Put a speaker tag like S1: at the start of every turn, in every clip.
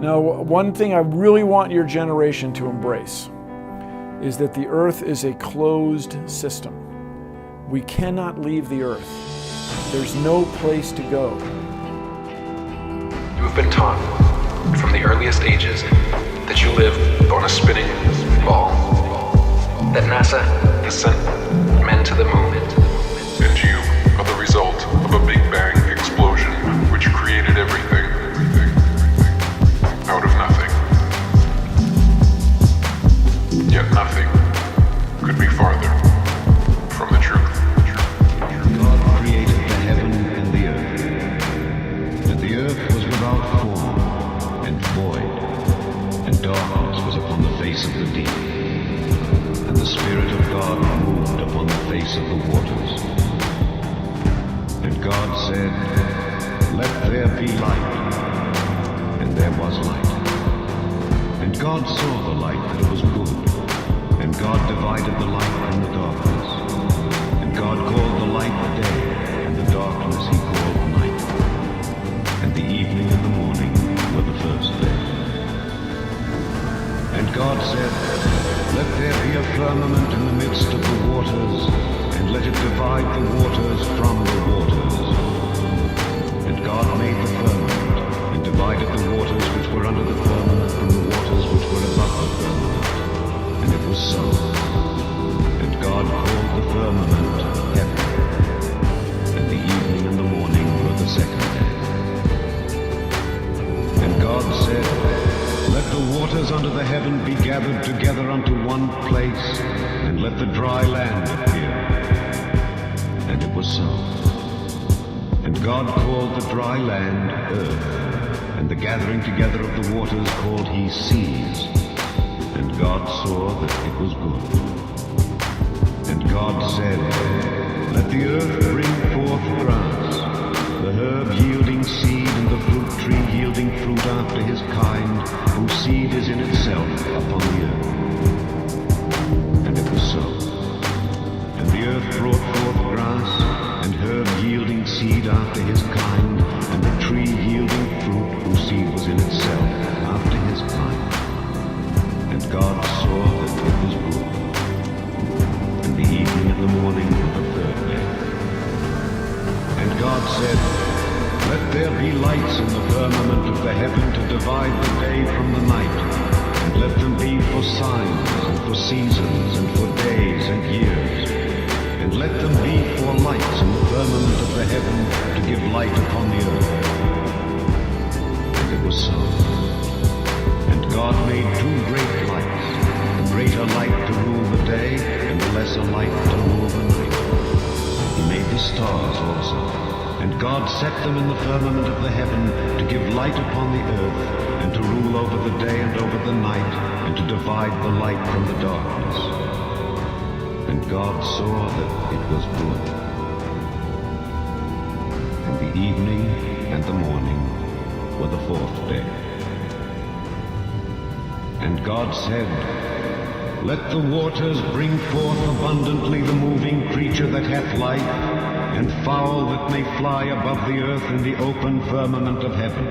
S1: Now, one thing I really want your generation to embrace is that the earth is a closed system. We cannot leave the earth. There's no place to go.
S2: You have been taught from the earliest ages that you live on a spinning ball, that NASA has sent men to the moon.
S3: And you are the result of a Big Bang explosion which created everything out of nothing. Yet nothing could be farther from the truth.
S4: God created the heaven and the earth, and the earth was without form and void, and darkness was upon the face of the deep, and the Spirit of God moved upon the face of the waters. And God said, "Let there be light," and there was light. And God saw the light that it was good, and God divided the light from the darkness. And God called the light day, and the darkness he called night. And the evening and the morning were the first day. And God said, "Let there be a firmament in the midst of the waters, and let it divide the waters from the waters." And God made the firmament, and divided the waters which were under the firmament from the waters which were above the firmament. And it was so. And God called the firmament heaven. And the evening and the morning were the second day. And God said, "Let the waters under the heaven be gathered together unto one place, and let the dry land appear." And it was so. And God called the dry land earth, and the gathering together of the waters called he seas. And God saw that it was good. And God said, "Let the earth bring forth grass, the herb yielding seed, and the fruit tree yielding fruit after his kind, whose seed is in itself upon the earth." And it was so. And the earth brought forth grass, and herb yielding seed after his kind, and the tree yielding fruit, whose seed was in itself after his kind. And God saw that it was good. And the evening and the morning were the third day. And God said, "Let there be lights in the firmament of the heaven to divide the day from the night, and let them be for signs, and for seasons, and for days and years. And let them be for lights in the firmament of the heaven to give light upon the earth." And it was so. And God made two great lights, the greater light to rule the day, and the lesser light to rule the night. He made the stars also. And God set them in the firmament of the heaven to give light upon the earth, and to rule over the day and over the night, and to divide the light from the darkness. And God saw that it was good. And the evening and the morning were the fourth day. And God said, "Let the waters bring forth abundantly the moving creature that hath life, and fowl that may fly above the earth in the open firmament of heaven."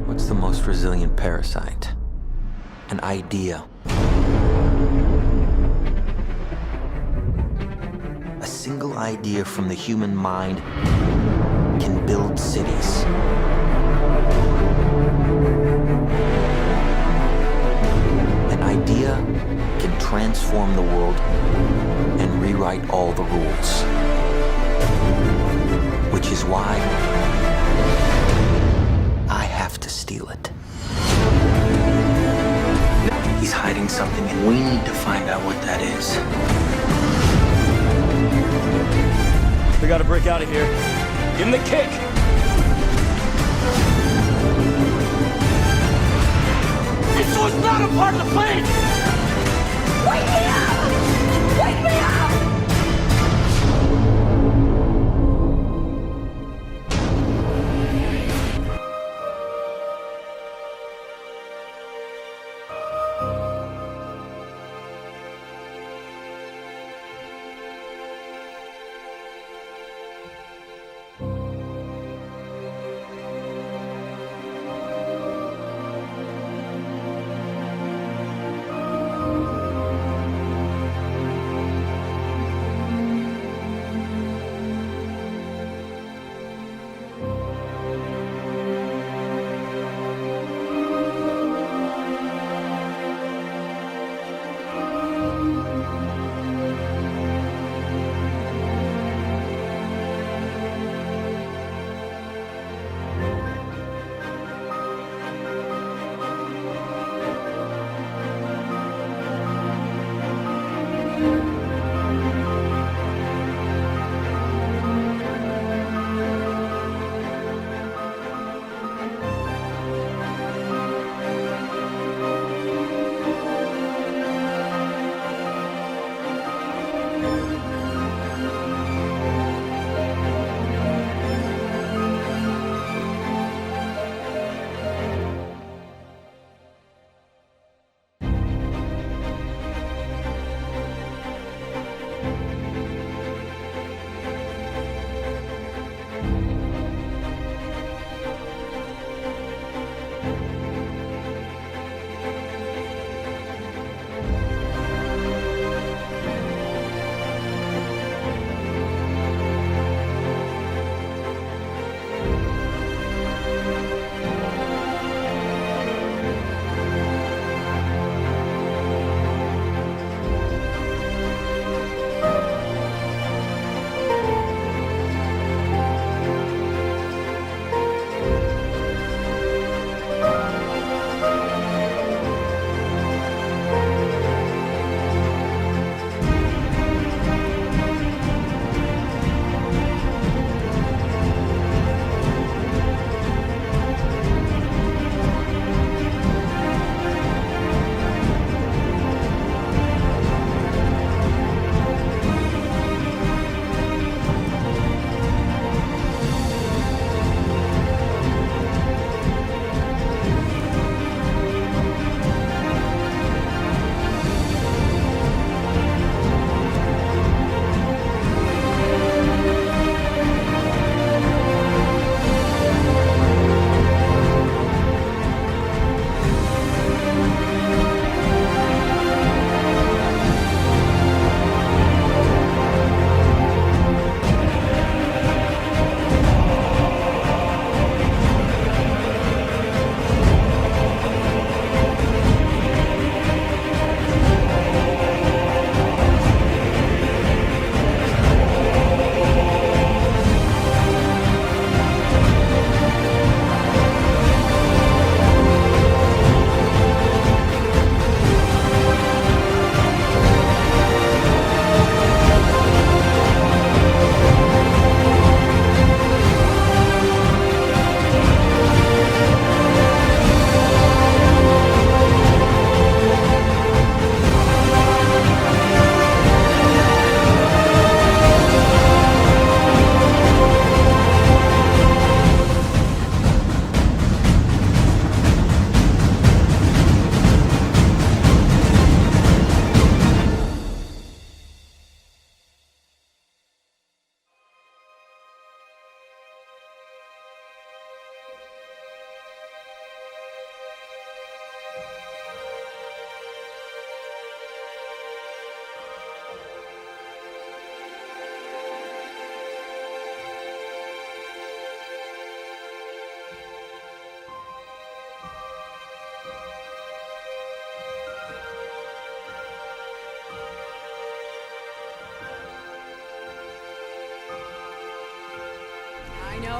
S5: What's the most resilient parasite? An idea. A single idea from the human mind can build cities. An idea can transform the world and rewrite all the rules. Which is why I have to steal it. He's hiding something, and we need to find out what that is.
S6: We gotta break out of here. Give him the kick! This was not a part of the plan!
S7: Wake me up! Wake me up!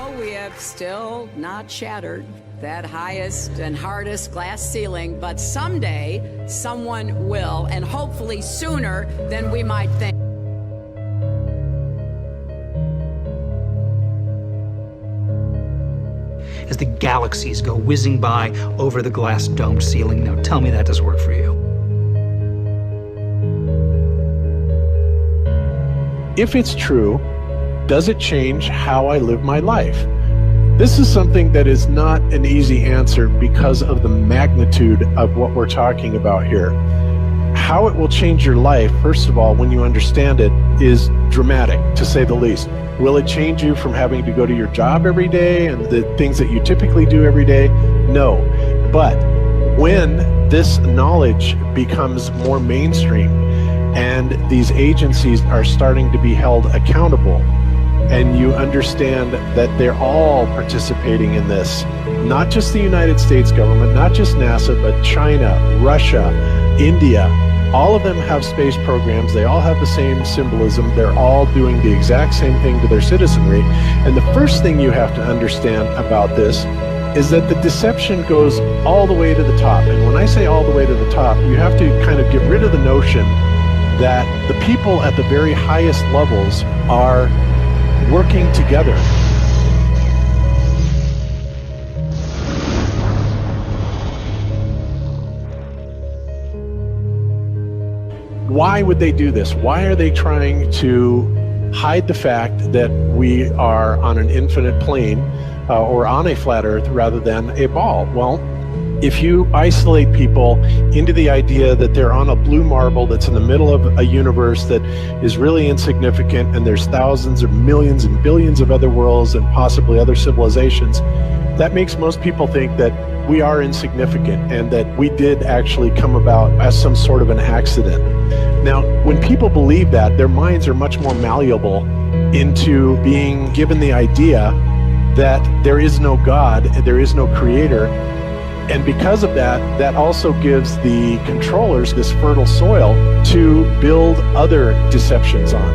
S8: know, we have still not shattered that highest and hardest glass ceiling, but someday someone will, and hopefully sooner than we might think.
S9: As the galaxies go whizzing by over the glass domed ceiling. Now tell me that doesn't work for you.
S10: If it's true, does it change how I live my life? This is something that is not an easy answer because of the magnitude of what we're talking about here. How it will change your life, first of all, when you understand it, is dramatic, to say the least. Will it change you from having to go to your job every day and the things that you typically do every day? No. But when this knowledge becomes more mainstream and these agencies are starting to be held accountable, and you understand that they're all participating in this, not just the United States government, not just NASA, but China, Russia, India, all of them have space programs. They all have the same symbolism. They're all doing the exact same thing to their citizenry. And the first thing you have to understand about this is that the deception goes all the way to the top. And when I say all the way to the top, you have to kind of get rid of the notion that the people at the very highest levels are working together. Why would they do this? Why are they trying to hide the fact that we are on an infinite plane or on a flat earth rather than a ball? Well, if you isolate people into the idea that they're on a blue marble that's in the middle of a universe that is really insignificant, and there's thousands or millions and billions of other worlds and possibly other civilizations, that makes most people think that we are insignificant and that we did actually come about as some sort of an accident. Now, when people believe that, their minds are much more malleable into being given the idea that there is no God, there is no creator. And because of that, that also gives the controllers this fertile soil to build other deceptions on.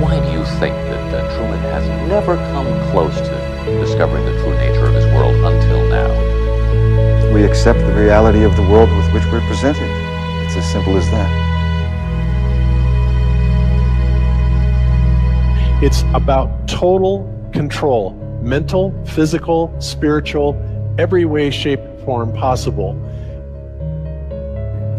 S11: Why do you think that Truman has never come close to discovering the true nature of his world until now?
S12: We accept the reality of the world with which we're presented. It's as simple as that.
S10: It's about total control, mental, physical, spiritual, every way, shape, form possible.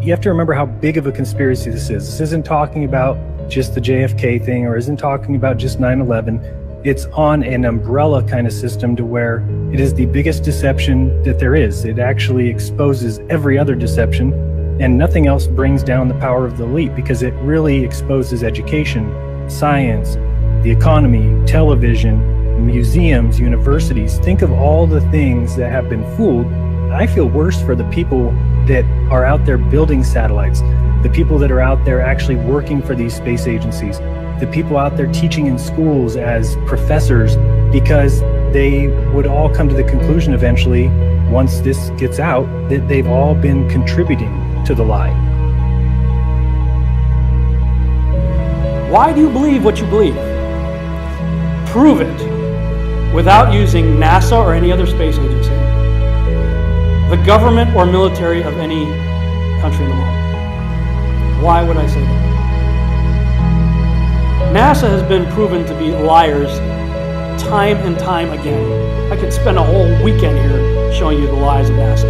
S13: You have to remember how big of a conspiracy this is. This isn't talking about just the JFK thing or isn't talking about just 9/11. It's on an umbrella kind of system to where it is the biggest deception that there is. It actually exposes every other deception, and nothing else brings down the power of the elite because it really exposes education, science, the economy, television, museums, universities. Think of all the things that have been fooled. I feel worse for the people that are out there building satellites, the people that are out there actually working for these space agencies, the people out there teaching in schools as professors, because they would all come to the conclusion eventually, once this gets out, that they've all been contributing to the lie.
S14: Why do you believe what you believe? Prove it without using NASA or any other space agency, the government or military of any country in the world. Why would I say that? NASA has been proven to be liars time and time again. I could spend a whole weekend here showing you the lies of NASA.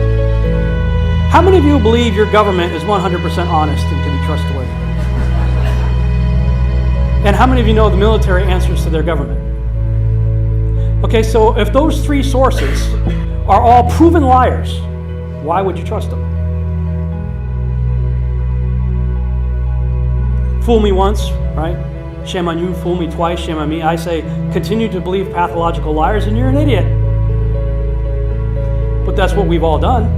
S14: How many of you believe your government is 100% honest and can be trustworthy? And how many of you know the military answers to their government? Okay, so if those three sources are all proven liars, why would you trust them? Fool me once, right? Shame on you. Fool me twice, shame on me. I say, continue to believe pathological liars and you're an idiot. But that's what we've all done.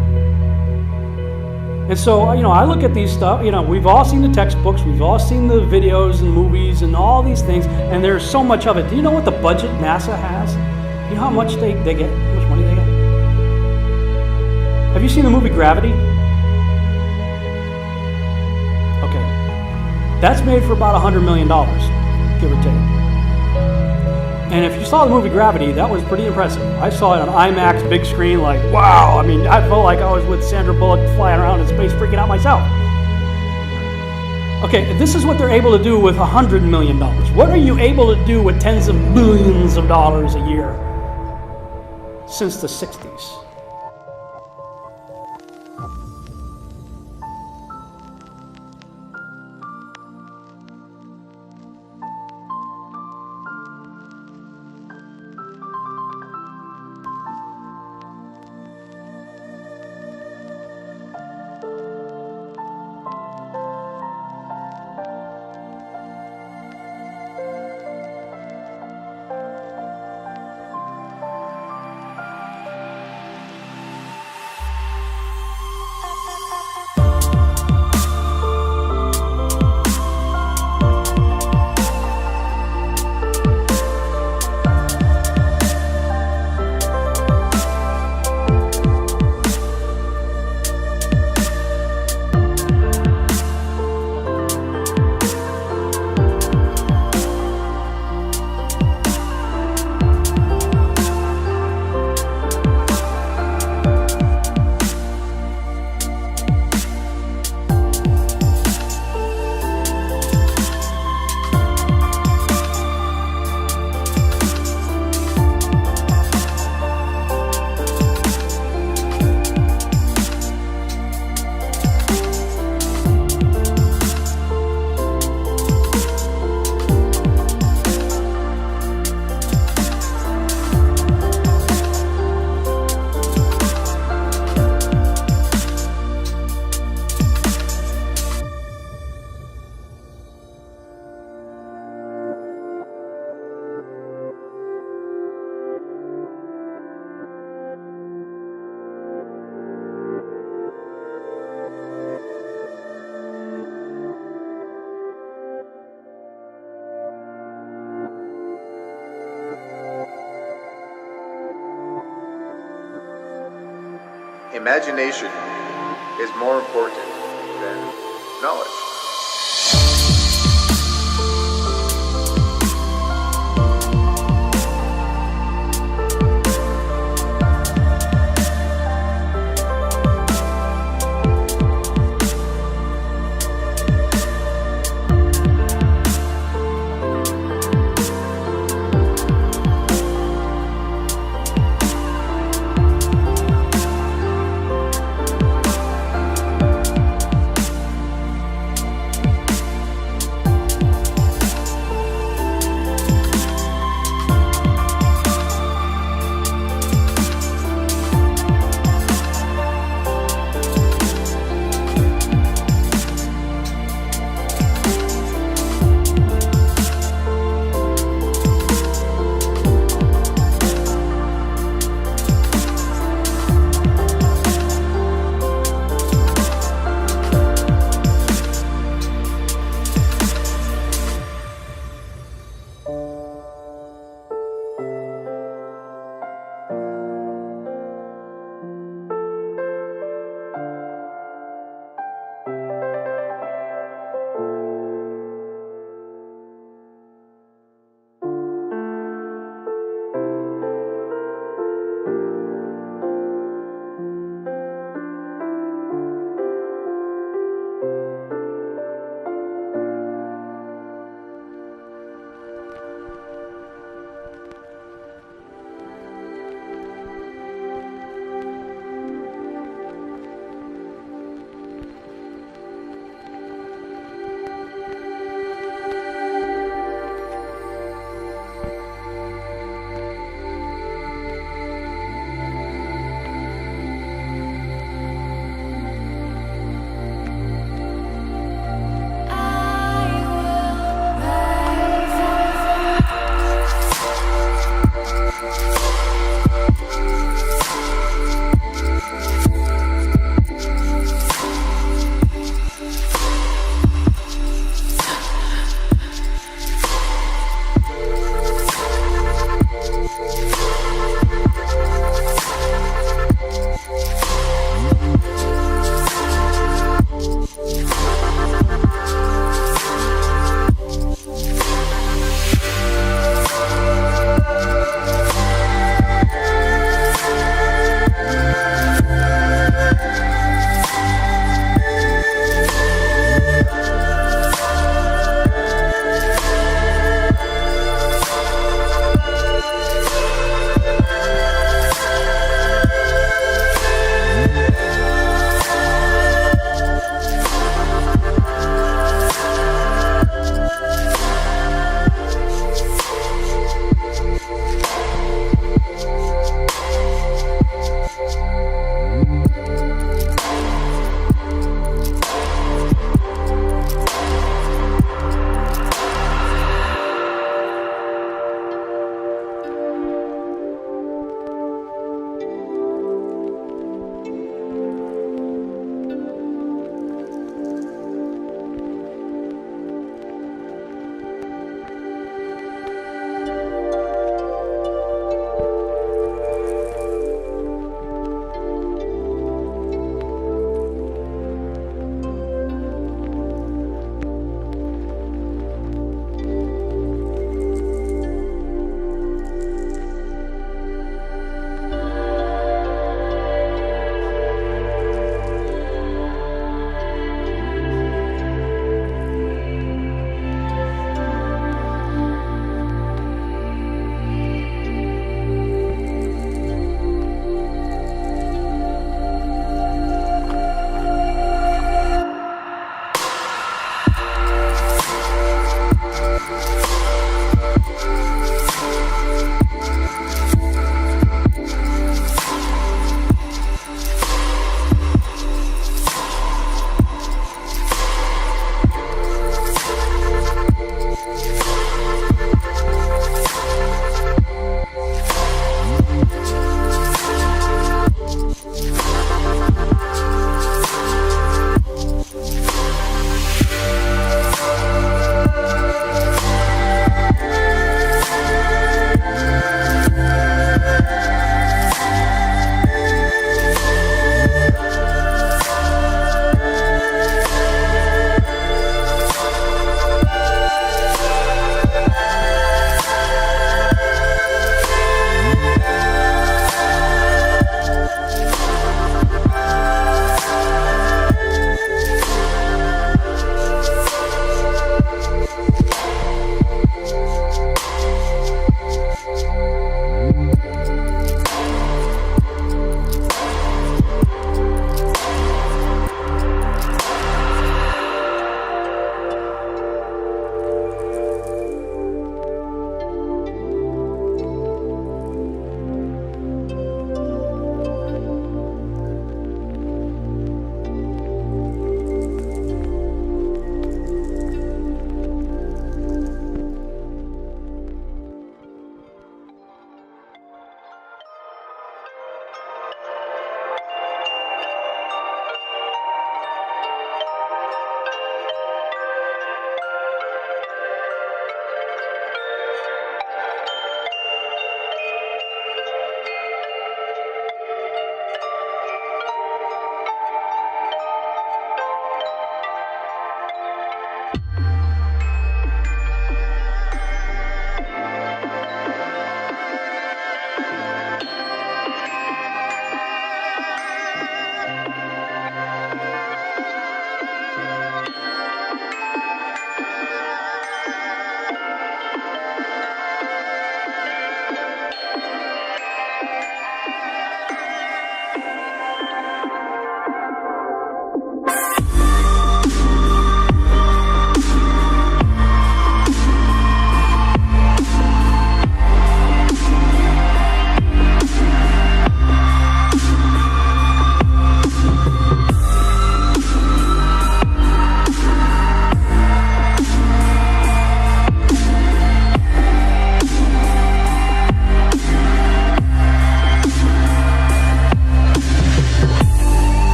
S14: And so, I look at these stuff, we've all seen the textbooks, we've all seen the videos and movies and all these things, and there's so much of it. Do you know what the budget NASA has? You know how much they get? How much money they get? Have you seen the movie Gravity? That's made for about $100 million, give or take. And if you saw the movie Gravity, that was pretty impressive. I saw it on IMAX, big screen, like, wow. I mean, I felt like I was with Sandra Bullock flying around in space, freaking out myself. Okay, this is what they're able to do with $100 million. What are you able to do with tens of billions of dollars a year since the 60s?
S15: Imagination is more important than knowledge.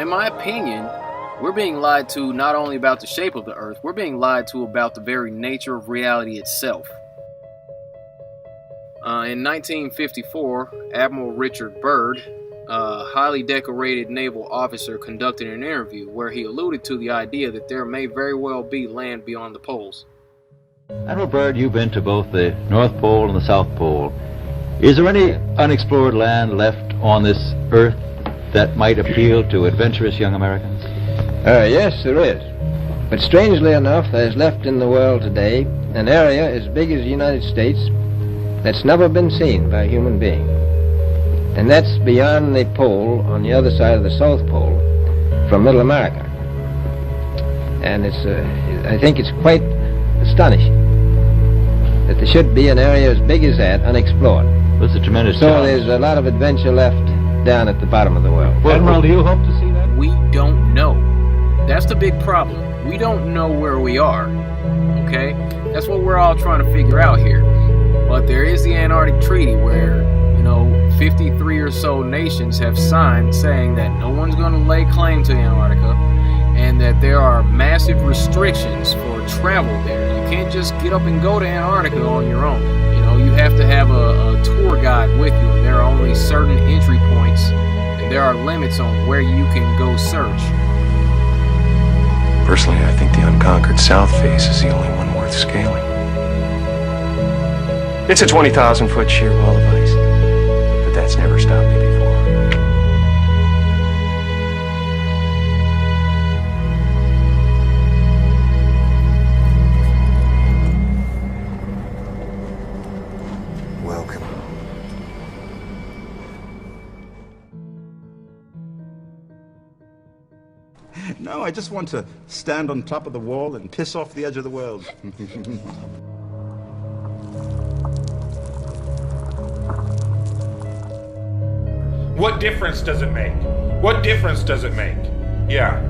S16: in my opinion, we're being lied to not only about the shape of the Earth, we're being lied to about the very nature of reality itself. In 1954, Admiral Richard Byrd, a highly decorated naval officer, conducted an interview where he alluded to the idea that there may very well be land beyond the poles.
S17: Admiral Byrd, you've been to both the North Pole and the South Pole. Is there any unexplored land left on this Earth that might appeal to adventurous young Americans?
S18: Yes, there is. But strangely enough, there's left in the world today an area as big as the United States that's never been seen by a human being. And that's beyond the pole, on the other side of the South Pole, from Middle America. And I think it's quite astonishing that there should be an area as big as that unexplored.
S17: It's a tremendous
S18: So
S17: challenge.
S18: there's a lot of adventure left down at the bottom of the world.
S17: Admiral, do you hope to see that?
S16: We don't know. That's the big problem. We don't know where we are. Okay? That's what we're all trying to figure out here. But there is the Antarctic Treaty where, 53 or so nations have signed saying that no one's going to lay claim to Antarctica and that there are massive restrictions for travel there. You can't just get up and go to Antarctica on your own. You have to have a tour guide with you, and there are only certain entry points, and there are limits on where you can go search.
S19: Personally, I think the unconquered South face is the only one worth scaling. It's a 20,000-foot sheer wall of ice, but that's never stopped me before.
S12: Welcome.
S20: No, I just want to stand on top of the wall and piss off the edge of the world.
S21: What difference does it make? What difference does it make? Yeah,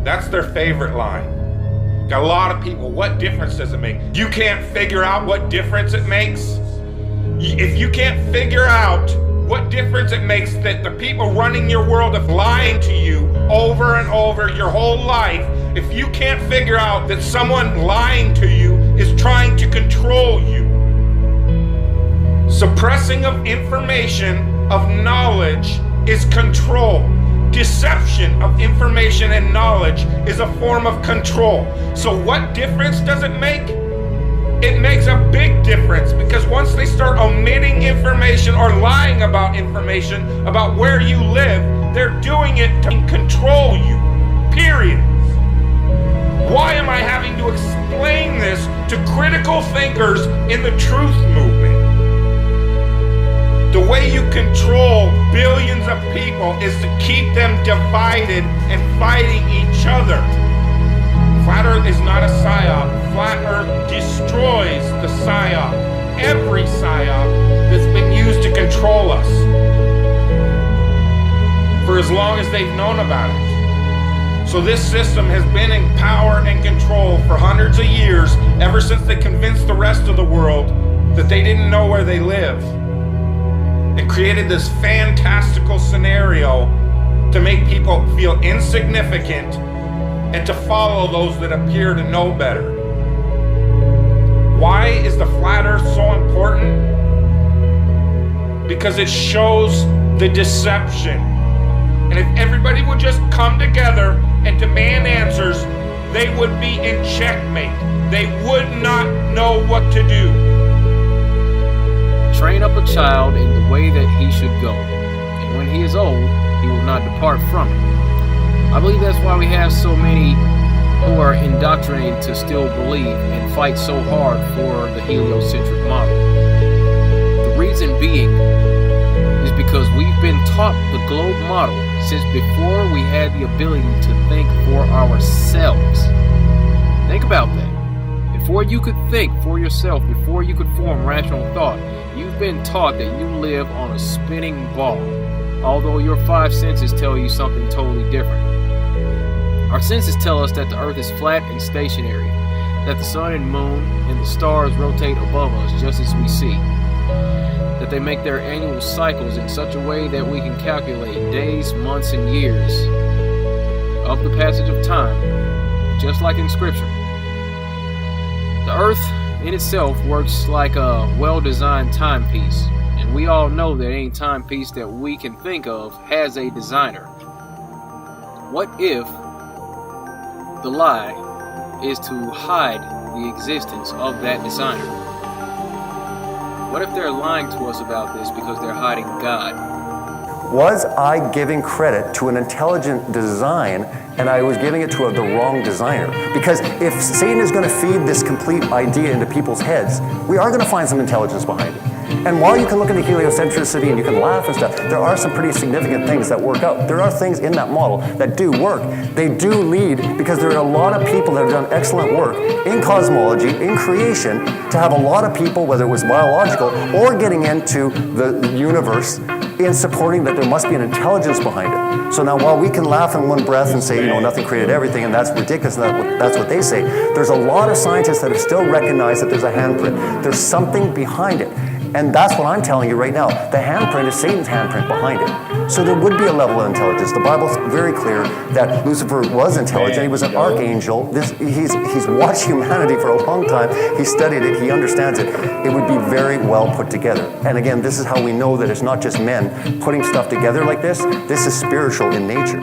S21: that's their favorite line. Got a lot of people, what difference does it make? You can't figure out what difference it makes? If you can't figure out what difference it makes that the people running your world are lying to you over and over your whole life, if you can't figure out that someone lying to you is trying to control you, suppressing of information, of knowledge, is control. Deception of information and knowledge is a form of control. So what difference does it make? It makes a big difference, because once they start omitting information or lying about information about where you live, they're doing it to control you, period. Why am I having to explain this to critical thinkers in the truth movement? The way you control billions of people is to keep them divided and fighting each other. Flat Earth is not a psyop. Flat Earth destroys the psyop. Every psyop that's been used to control us for as long as they've known about it. So this system has been in power and control for hundreds of years, ever since they convinced the rest of the world that they didn't know where they live. It created this fantastical scenario to make people feel insignificant and to follow those that appear to know better. Why is the flat Earth so important? Because it shows the deception. And if everybody would just come together and demand answers, they would be in checkmate. They would not know what to do. Train up a child in the way that he should go, and when he is old, he will not depart from it. I believe that's why we have so many who are indoctrinated to still believe and fight so hard for the heliocentric model. The reason being is because we've been taught the globe model since before we had the ability to think for ourselves. Think about that. Before you could think for yourself, before you could form rational thought, you've been taught that you live on a spinning ball, although your five senses tell you something totally different. Our senses tell us that the Earth is flat and stationary, that the sun and moon and the stars rotate above us just as we see, that they make their annual cycles in such a way that we can calculate days, months, and years.
S16: of the passage of time, just like in Scripture. The earth in itself works like a well-designed timepiece, and we all know that any timepiece that we can think of has a designer. What if the lie is to hide the existence of that designer? What if they're lying to us about this because they're hiding God?
S1: Was I giving credit to an intelligent design and I was giving it to the wrong designer? Because if Satan is going to feed this complete idea into people's heads, we are going to find some intelligence behind it. And while you can look into heliocentricity and you can laugh and stuff, there are some pretty significant things that work out. There are things in that model that do work. They do lead, because there are a lot of people that have done excellent work in cosmology, in creation, to have a lot of people, whether it was biological or getting into the universe, in supporting that there must be an intelligence behind it. So now while we can laugh in one breath and say, nothing created everything, and that's ridiculous, and that's what they say, there's a lot of scientists that have still recognized that there's a handprint. There's something behind it. And that's what I'm telling you right now. The handprint is Satan's handprint behind it. So there would be a level of intelligence. The Bible's very clear that Lucifer was intelligent. He was an archangel. He's watched humanity for a long time. He studied it. He understands it. It would be very well put together. And again, this is how we know that it's not just men putting stuff together like this. This is spiritual in nature.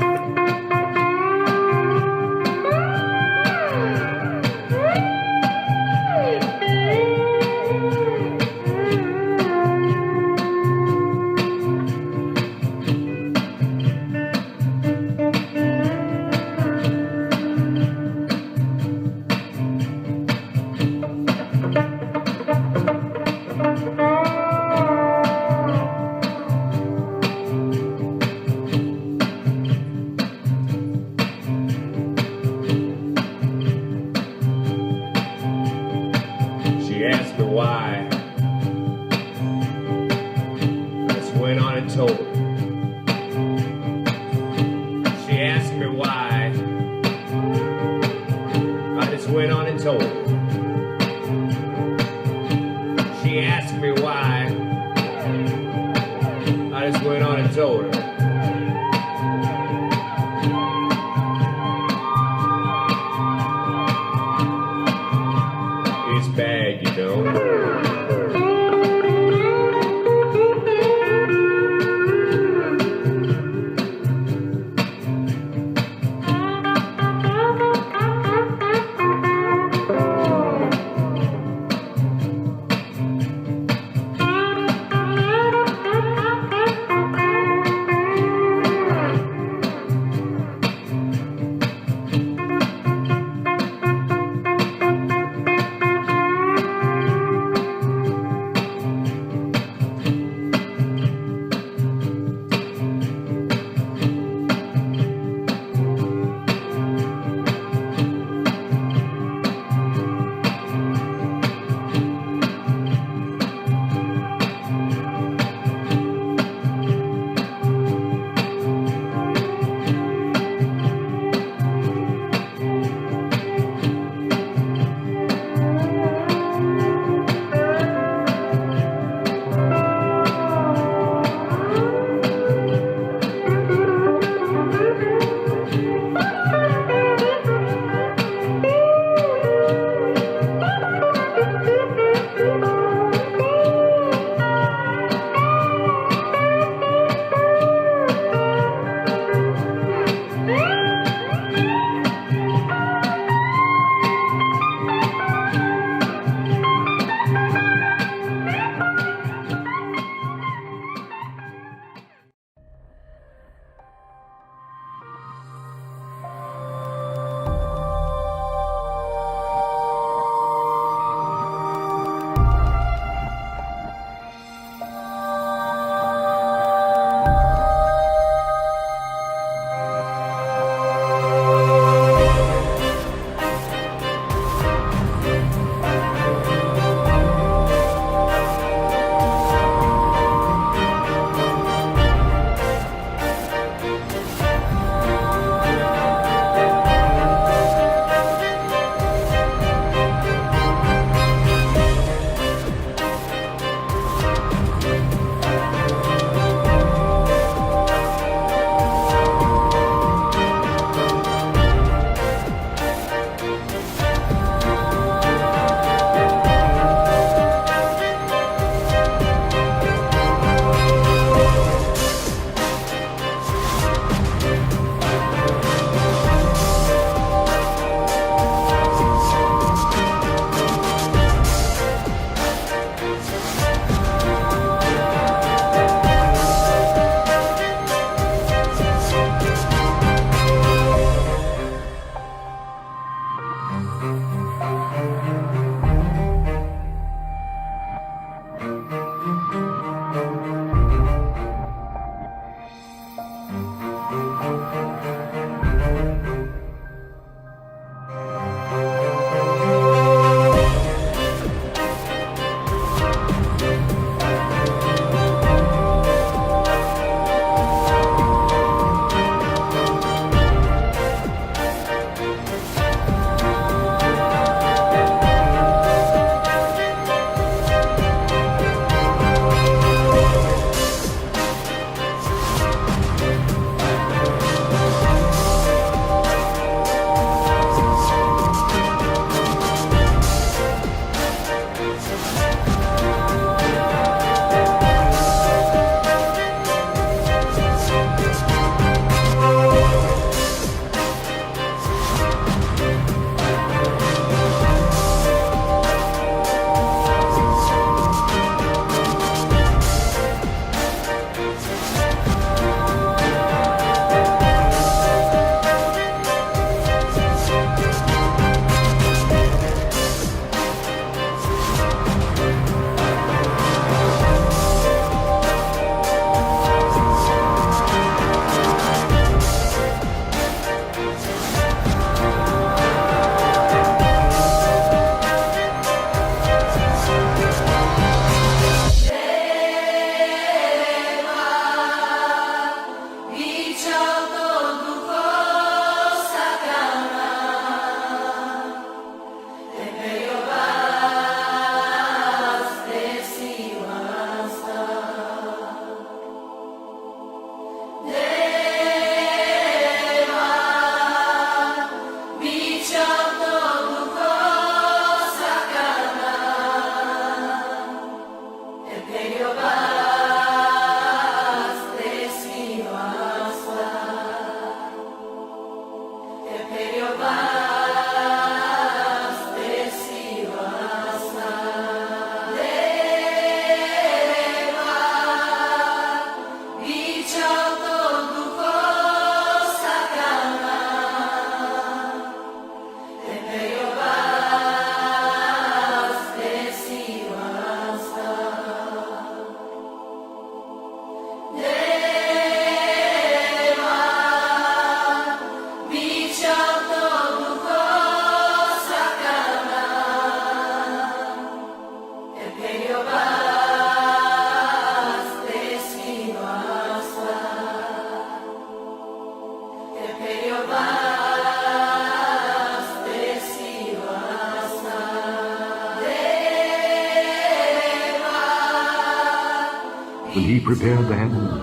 S4: when he prepared the heavens,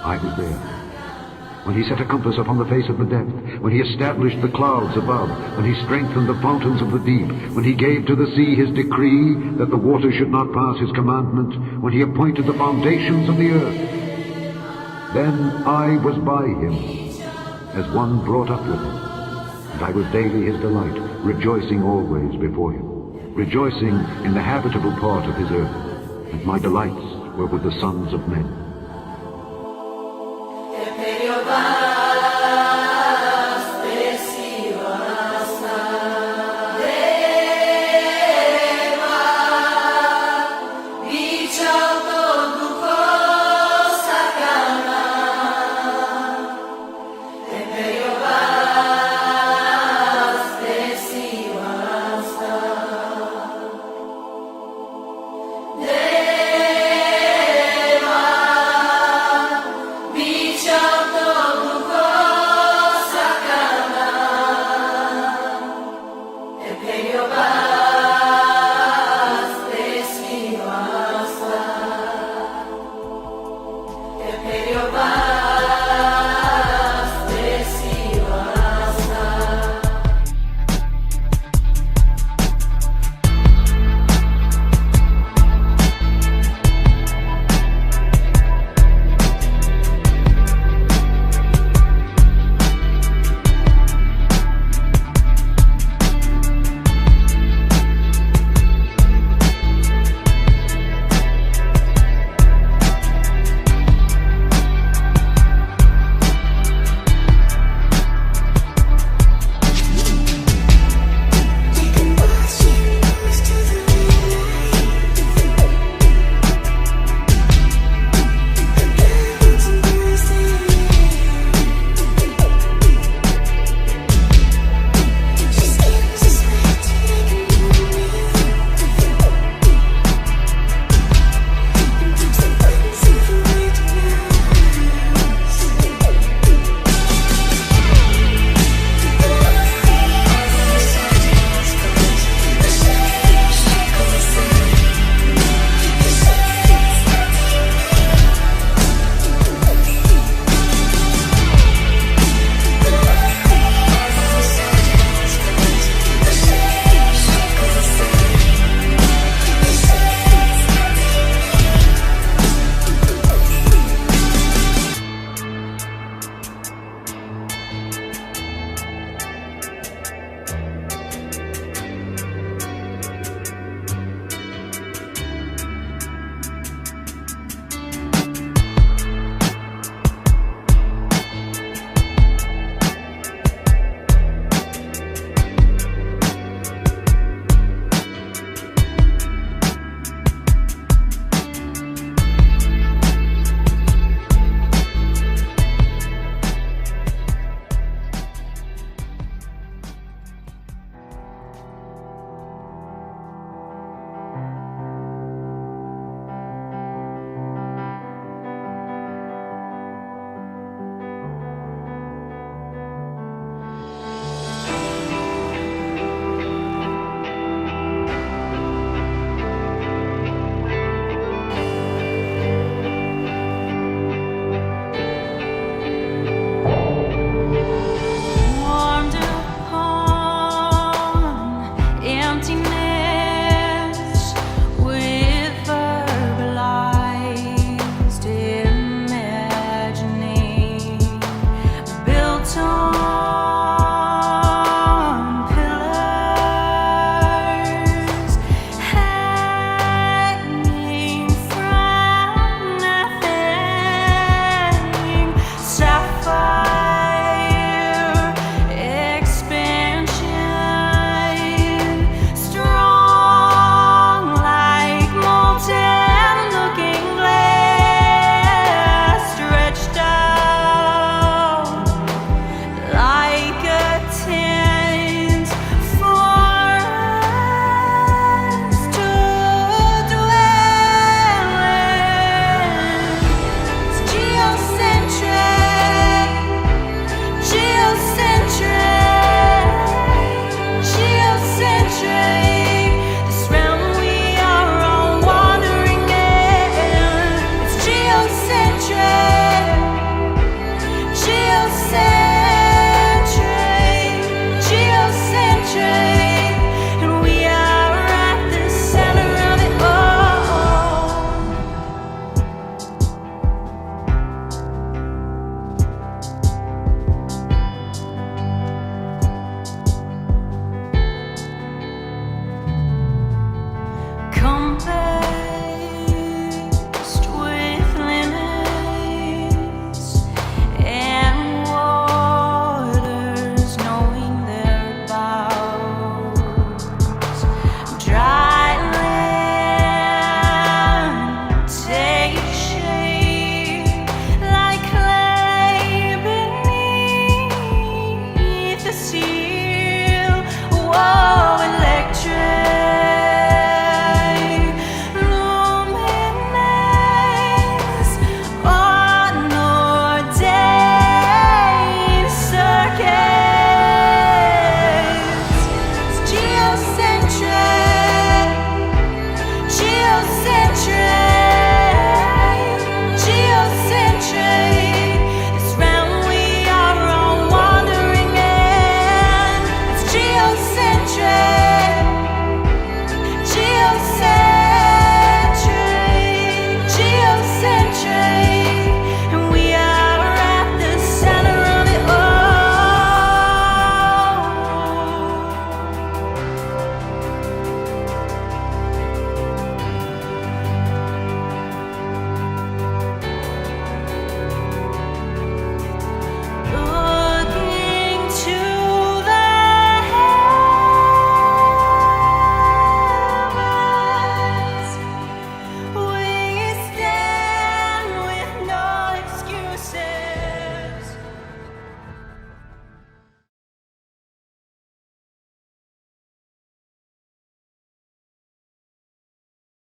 S4: I was there. When he set a compass upon the face of the depth, when he established the clouds above, when he strengthened the fountains of the deep, when he gave to the sea his decree that the water should not pass his commandment, when he appointed the foundations of the earth, then I was by him, as one brought up with him, and I was daily his delight, rejoicing always before him, rejoicing in the habitable part of his earth, and my delights were with the sons of men.
S7: Your body.